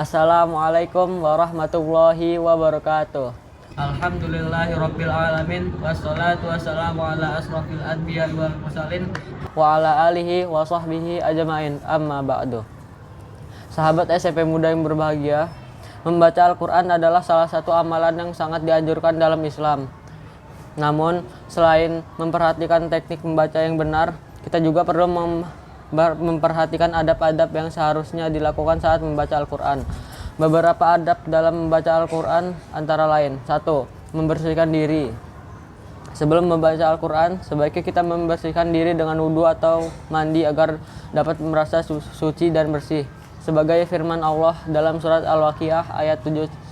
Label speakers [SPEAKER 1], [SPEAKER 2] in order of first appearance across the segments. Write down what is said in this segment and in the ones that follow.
[SPEAKER 1] Assalamualaikum warahmatullahi wabarakatuh. Alhamdulillahirabbil alamin wassalatu wassalamu ala asrofil anbiya wal mursalin wa ala alihi wa sahbihi ajmain, amma ba'du. Sahabat SMP Muda yang berbahagia, membaca Al-Quran adalah salah satu amalan yang sangat dianjurkan dalam Islam. Namun, selain memperhatikan teknik membaca yang benar, kita juga perlu memperhatikan adab-adab yang seharusnya dilakukan saat membaca Al-Quran. Beberapa adab dalam membaca Al-Quran antara lain: 1. Membersihkan diri. Sebelum membaca Al-Quran, sebaiknya kita membersihkan diri dengan wudhu atau mandi agar dapat merasa suci dan bersih. Sebagai firman Allah dalam surat Al-Waqiah ayat 79,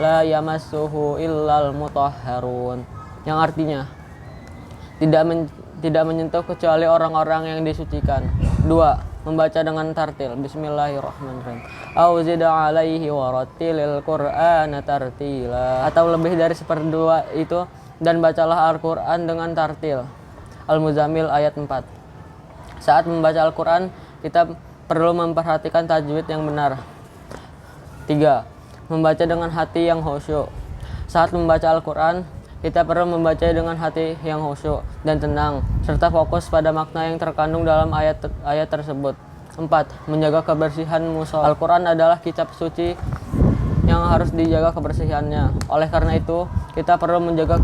[SPEAKER 1] La yamassuhu illal mutahharun, yang artinya tidak menyentuh kecuali orang-orang yang disucikan. 2. Membaca dengan tartil. Bismillahirrahmanirrahim. Auzida alaihi warattilil Qur'ana tartila. Atau lebih dari seperdua itu, dan bacalah Al-Quran dengan tartil. Al-Muzammil ayat 4. Saat membaca Al-Quran, kita perlu memperhatikan tajwid yang benar. 3. Membaca dengan hati yang khusyuk. Saat membaca Al-Quran, kita perlu membaca dengan hati yang khusyuk dan tenang, serta fokus pada makna yang terkandung dalam ayat tersebut. 4. Menjaga kebersihan mushaf. Al-Quran adalah kitab suci yang harus dijaga kebersihannya. Oleh karena itu, kita perlu menjaga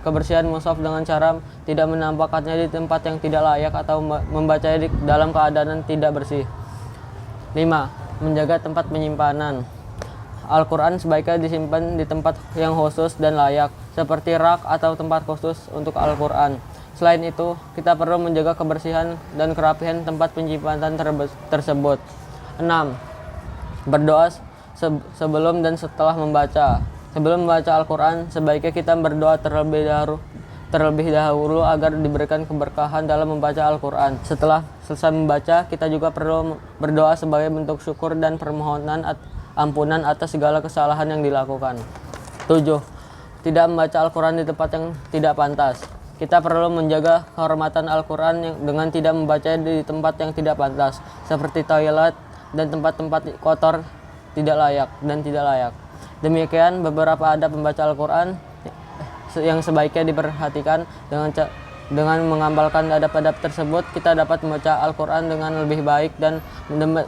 [SPEAKER 1] kebersihan mushaf dengan cara tidak menampakkannya di tempat yang tidak layak atau membacanya dalam keadaan tidak bersih. 5. Menjaga tempat penyimpanan. Al-Quran sebaiknya disimpan di tempat yang khusus dan layak, seperti rak atau tempat khusus untuk Al-Quran. Selain itu, kita perlu menjaga kebersihan dan kerapihan tempat penyimpanan tersebut. 6. Berdoa sebelum dan setelah membaca. Sebelum membaca Al-Quran, sebaiknya kita berdoa terlebih dahulu agar diberikan keberkahan dalam membaca Al-Quran. Setelah selesai membaca, kita juga perlu berdoa sebagai bentuk syukur dan permohonan ampunan atas segala kesalahan yang dilakukan. 7. Tidak membaca Al-Quran di tempat yang tidak pantas. Kita perlu menjaga kehormatan Al-Quran dengan tidak membaca di tempat yang tidak pantas, seperti toilet dan tempat-tempat kotor tidak layak. Demikian beberapa adab membaca Al-Quran yang sebaiknya diperhatikan. Dengan mengamalkan adab-adab tersebut, kita dapat membaca Al-Quran dengan lebih baik dan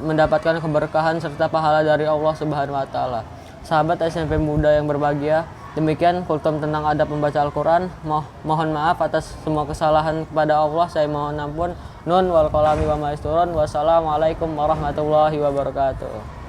[SPEAKER 1] mendapatkan keberkahan serta pahala dari Allah Subhanahu wa Ta'ala. Sahabat SMP Muda yang berbahagia, demikian kultum tentang adab membaca Al-Quran. Mohon maaf atas semua kesalahan kepada Allah. Saya mohon ampun. Nun wal qalami wa ma yasturun. Wassalamualaikum warahmatullahi wabarakatuh.